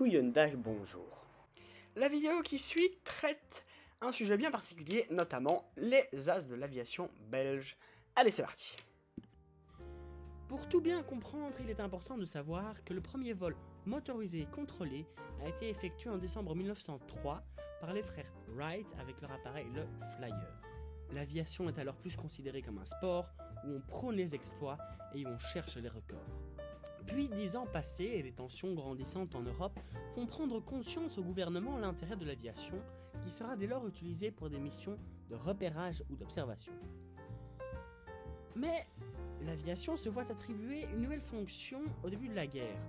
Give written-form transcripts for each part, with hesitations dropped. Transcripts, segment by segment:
Hyundai, bonjour. La vidéo qui suit traite un sujet bien particulier, notamment les as de l'aviation belge. Allez, c'est parti. Pour tout bien comprendre, il est important de savoir que le premier vol motorisé et contrôlé a été effectué en décembre 1903 par les frères Wright avec leur appareil le Flyer. L'aviation est alors plus considérée comme un sport où on prône les exploits et où on cherche les records. Puis 10 ans passés et les tensions grandissantes en Europe font prendre conscience au gouvernement l'intérêt de l'aviation qui sera dès lors utilisée pour des missions de repérage ou d'observation. Mais l'aviation se voit attribuer une nouvelle fonction au début de la guerre.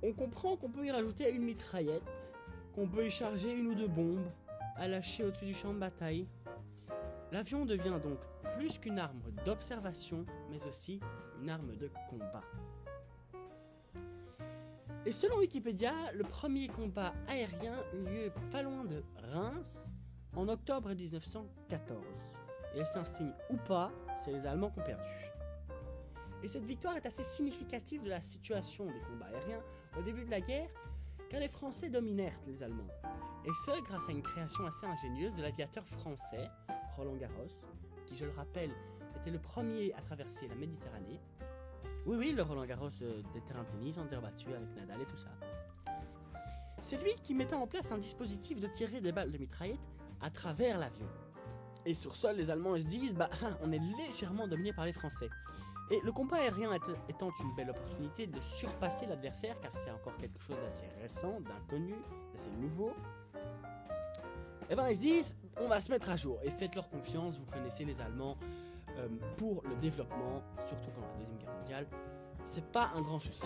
On comprend qu'on peut y rajouter une mitraillette, qu'on peut y charger une ou deux bombes à lâcher au-dessus du champ de bataille. L'avion devient donc plus qu'une arme d'observation, mais aussi une arme de combat. Et selon Wikipédia, le premier combat aérien eut lieu pas loin de Reims en octobre 1914. Et est-ce un signe ou pas, c'est les Allemands qui ont perdu. Et cette victoire est assez significative de la situation des combats aériens au début de la guerre, car les Français dominèrent les Allemands. Et ce, grâce à une création assez ingénieuse de l'aviateur français, Roland Garros, qui, je le rappelle, était le premier à traverser la Méditerranée. Oui, le Roland Garros des terrains de tennis en terre battue avec Nadal et tout ça. C'est lui qui mettait en place un dispositif de tirer des balles de mitraillette à travers l'avion. Et sur sol, les Allemands se disent, on est légèrement dominé par les Français. Et le combat aérien étant une belle opportunité de surpasser l'adversaire, car c'est encore quelque chose d'assez récent, d'inconnu, d'assez nouveau, ils se disent, on va se mettre à jour. Et faites-leur confiance, vous connaissez les Allemands, pour le développement, surtout pendant la Deuxième Guerre mondiale, c'est pas un grand souci.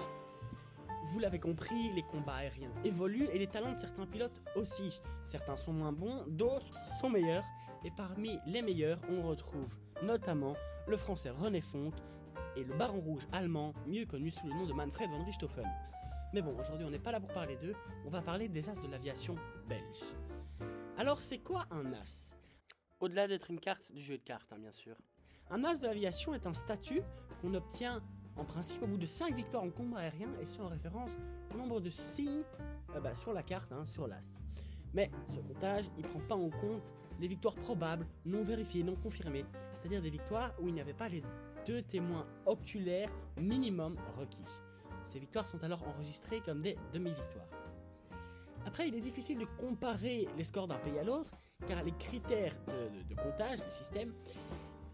Vous l'avez compris, les combats aériens évoluent et les talents de certains pilotes aussi. Certains sont moins bons, d'autres sont meilleurs. Et parmi les meilleurs, on retrouve notamment le français René Fonck et le baron rouge allemand, mieux connu sous le nom de Manfred von Richthofen. Mais bon, aujourd'hui on n'est pas là pour parler d'eux, on va parler des as de l'aviation belge. Alors c'est quoi un as? Au-delà d'être une carte du jeu de cartes, bien sûr. Un as de l'aviation est un statut qu'on obtient en principe au bout de 5 victoires en combat aérien et c'est en référence au nombre de signes sur la carte, sur l'as. Mais ce comptage, il ne prend pas en compte les victoires probables, non vérifiées, non confirmées, c'est-à-dire des victoires où il n'y avait pas les 2 témoins oculaires minimum requis. Ces victoires sont alors enregistrées comme des demi-victoires. Après, il est difficile de comparer les scores d'un pays à l'autre, car les critères de comptage, le système,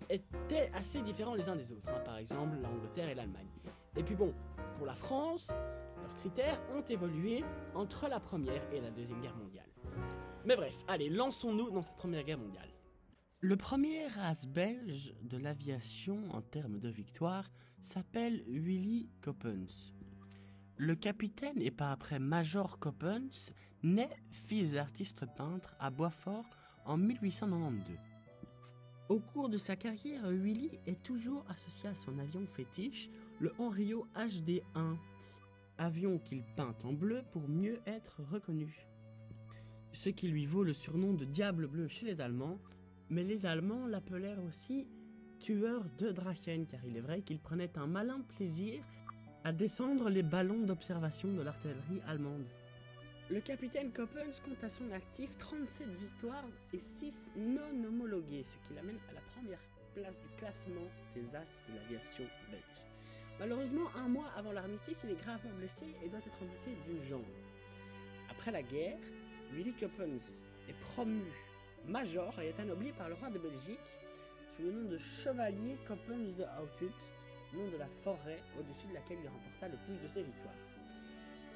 étaient assez différents les uns des autres. Par exemple, l'Angleterre et l'Allemagne. Et puis bon, pour la France, leurs critères ont évolué entre la Première et la Deuxième Guerre mondiale. Mais bref, allez, lançons-nous dans cette Première Guerre mondiale. Le premier as belge de l'aviation en termes de victoire s'appelle Willy Coppens. Le capitaine et par après Major Coppens naît fils d'artiste peintre à Boisfort en 1892. Au cours de sa carrière, Willy est toujours associé à son avion fétiche, le Henriot HD1, avion qu'il peint en bleu pour mieux être reconnu. Ce qui lui vaut le surnom de Diable bleu chez les Allemands, mais les Allemands l'appelèrent aussi tueur de Drachen, car il est vrai qu'il prenait un malin plaisir à descendre les ballons d'observation de l'artillerie allemande. Le capitaine Coppens compte à son actif 37 victoires et 6 non homologuées, ce qui l'amène à la première place du classement des as de l'aviation belge. Malheureusement, un mois avant l'armistice, il est gravement blessé et doit être amputé d'une jambe. Après la guerre, Willy Coppens est promu major et est anobli par le roi de Belgique sous le nom de chevalier Coppens de Houtulst, nom de la forêt au-dessus de laquelle il remporta le plus de ses victoires.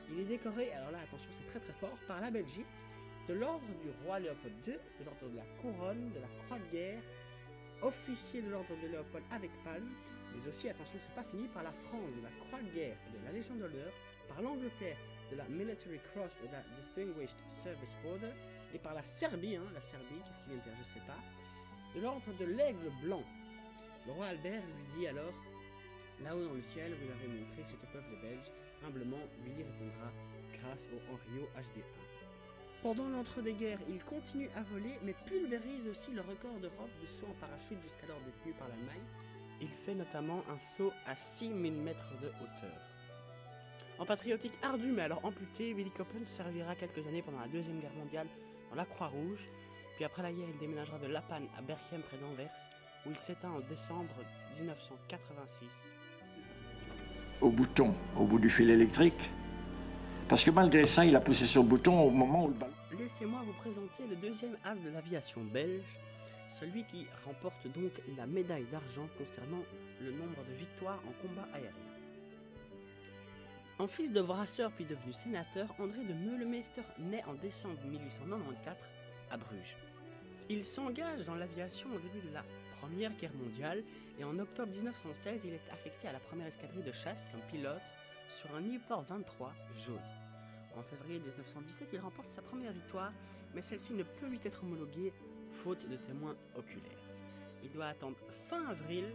Il est décoré, alors là attention c'est très fort, par la Belgique, de l'ordre du roi Léopold II, de l'ordre de la couronne, de la croix de guerre, officier de l'ordre de Léopold avec palme, mais aussi, attention c'est pas fini, par la France de la croix de guerre et de la Légion d'honneur, par l'Angleterre de la Military Cross et de la Distinguished Service Order, et par la Serbie, qu'est-ce qu'il vient de faire, je sais pas, de l'ordre de l'aigle blanc. Le roi Albert lui dit alors: là-haut dans le ciel, vous avez montré ce que peuvent les Belges. Humblement, Willy répondra grâce au Henriot HD1. Pendant l'entre-deux-guerres, il continue à voler, mais pulvérise aussi le record d'Europe de saut en parachute jusqu'alors détenu par l'Allemagne. Il fait notamment un saut à 6000 mètres de hauteur. En patriotique ardu mais alors amputé, Willy Coppens servira quelques années pendant la Deuxième Guerre mondiale dans la Croix-Rouge, puis après la guerre il déménagera de Lapan à Berchem près d'Anvers, où il s'éteint en décembre 1986. Au bouton, au bout du fil électrique, parce que malgré ça, il a poussé son bouton au moment où le ballon... Laissez-moi vous présenter le deuxième as de l'aviation belge, celui qui remporte donc la médaille d'argent concernant le nombre de victoires en combat aérien. En fils de brasseur puis devenu sénateur, André de Meulemeister naît en décembre 1894 à Bruges. Il s'engage dans l'aviation au début de la Première Guerre mondiale et en octobre 1916, il est affecté à la première escadrille de chasse comme pilote sur un Nieuport 23 jaune. En février 1917, il remporte sa première victoire, mais celle-ci ne peut lui être homologuée faute de témoins oculaires. Il doit attendre fin avril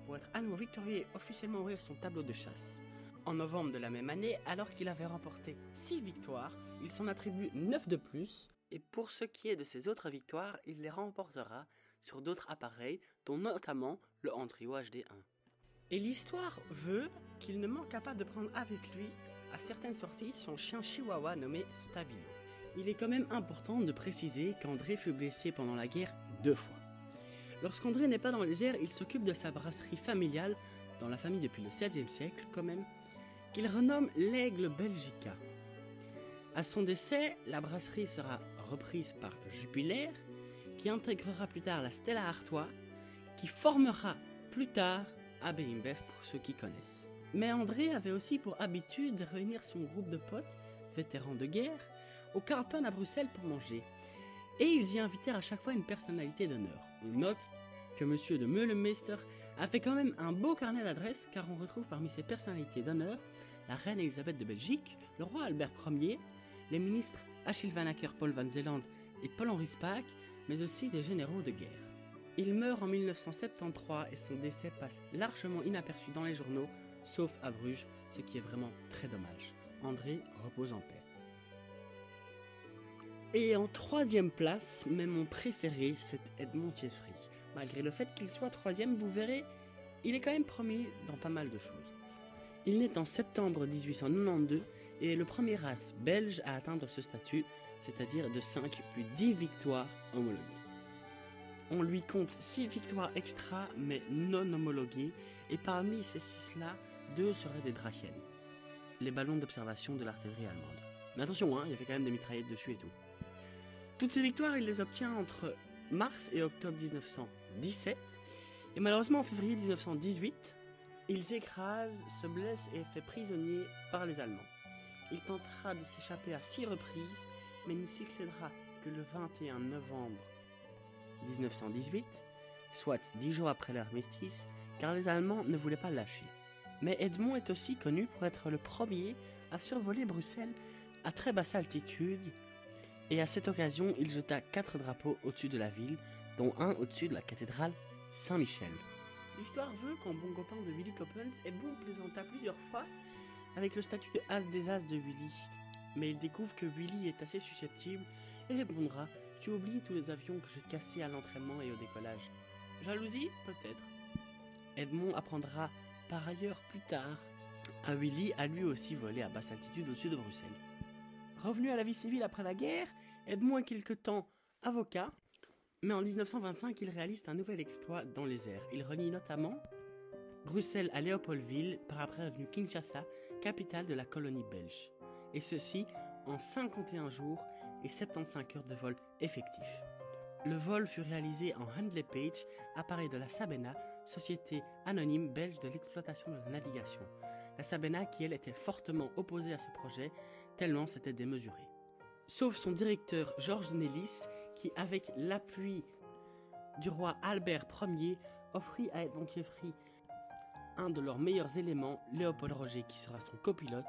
pour être à nouveau victorieux et officiellement ouvrir son tableau de chasse. En novembre de la même année, alors qu'il avait remporté 6 victoires, il s'en attribue 9 de plus, et pour ce qui est de ses autres victoires, il les remportera sur d'autres appareils, dont notamment le Antrio HD1. Et l'histoire veut qu'il ne manqua pas de prendre avec lui, à certaines sorties, son chien chihuahua nommé Stabilo. Il est quand même important de préciser qu'André fut blessé pendant la guerre 2 fois. Lorsqu'André n'est pas dans les airs, il s'occupe de sa brasserie familiale, dans la famille depuis le XVIe siècle quand même, qu'il renomme l'Aigle Belgica. À son décès, la brasserie sera reprise par Jupiler, qui intégrera plus tard la Stella Artois, qui formera plus tard AB InBev pour ceux qui connaissent. Mais André avait aussi pour habitude de réunir son groupe de potes, vétérans de guerre, au Carlton à Bruxelles pour manger. Et ils y invitèrent à chaque fois une personnalité d'honneur. On note que M. de Meulemeister a fait quand même un beau carnet d'adresses, car on retrouve parmi ses personnalités d'honneur la reine Elisabeth de Belgique, le roi Albert Ier, les ministres Achille Van Acker, Paul Van Zeeland et Paul-Henri Spaak, mais aussi des généraux de guerre. Il meurt en 1973 et son décès passe largement inaperçu dans les journaux, sauf à Bruges, ce qui est vraiment très dommage. André repose en paix. Et en troisième place, mais mon préféré, c'est Edmond Thieffry. Malgré le fait qu'il soit troisième, vous verrez, il est quand même premier dans pas mal de choses. Il naît en septembre 1892 et est le premier race belge à atteindre ce statut, c'est-à-dire de 5 puis 10 victoires homologuées. On lui compte 6 victoires extra mais non homologuées, et parmi ces 6-là, 2 seraient des Drachen, les ballons d'observation de l'artillerie allemande. Mais attention, il y avait quand même des mitraillettes dessus et tout. Toutes ces victoires, il les obtient entre mars et octobre 1917, et malheureusement en février 1918, il s'écrase, se blesse et est fait prisonnier par les Allemands. Il tentera de s'échapper à 6 reprises, mais ne succédera que le 21 novembre 1918, soit 10 jours après l'armistice, car les Allemands ne voulaient pas le lâcher. Mais Edmond est aussi connu pour être le premier à survoler Bruxelles à très basse altitude, et à cette occasion, il jeta 4 drapeaux au-dessus de la ville, dont un au-dessus de la cathédrale Saint-Michel. L'histoire veut qu'en bon copain de Willy Coppens, Edmond plaisanta plusieurs fois avec le statut de as des as de Willy. Mais il découvre que Willy est assez susceptible et répondra « Tu oublies tous les avions que j'ai cassés à l'entraînement et au décollage. » Jalousie? Peut-être. Edmond apprendra par ailleurs plus tard à Willy à lui aussi voler à basse altitude au-dessus de Bruxelles. Revenu à la vie civile après la guerre, Edmond est quelque temps avocat, mais en 1925, il réalise un nouvel exploit dans les airs. Il renie notamment Bruxelles à Léopoldville, par après devenu Kinshasa, capitale de la colonie belge. Et ceci en 51 jours et 75 heures de vol effectif. Le vol fut réalisé en Handley Page, appareil de la Sabena, société anonyme belge de l'exploitation de la navigation. La Sabena qui, elle, était fortement opposée à ce projet, tellement c'était démesuré. Sauf son directeur Georges Nélis, qui, avec l'appui du roi Albert Ier, offrit à Edmond Thieffry un de leurs meilleurs éléments, Léopold Roger, qui sera son copilote,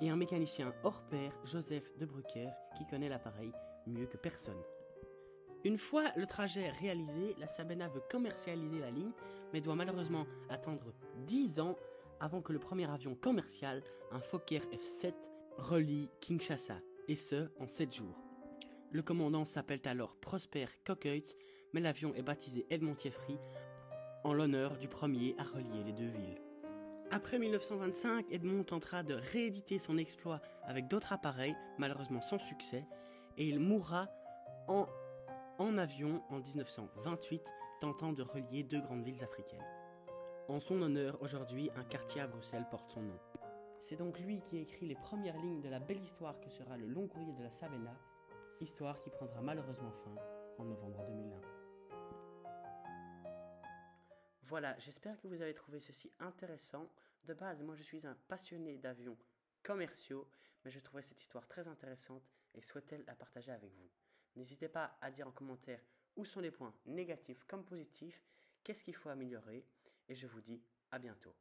et un mécanicien hors pair, Joseph de Brucker, qui connaît l'appareil mieux que personne. Une fois le trajet réalisé, la Sabena veut commercialiser la ligne, mais doit malheureusement attendre 10 ans avant que le premier avion commercial, un Fokker F-7, relie Kinshasa, et ce, en 7 jours. Le commandant s'appelle alors Prosper Coqueuil, mais l'avion est baptisé Edmond Thieffry en l'honneur du premier à relier les deux villes. Après 1925, Edmond tentera de rééditer son exploit avec d'autres appareils, malheureusement sans succès, et il mourra en avion en 1928, tentant de relier deux grandes villes africaines. En son honneur, aujourd'hui, un quartier à Bruxelles porte son nom. C'est donc lui qui écrit les premières lignes de la belle histoire que sera le long courrier de la Savena, histoire qui prendra malheureusement fin en novembre 2001. Voilà, j'espère que vous avez trouvé ceci intéressant. De base, moi je suis un passionné d'avions commerciaux, mais je trouvais cette histoire très intéressante et souhaitais la partager avec vous. N'hésitez pas à dire en commentaire où sont les points négatifs comme positifs, qu'est-ce qu'il faut améliorer, et je vous dis à bientôt.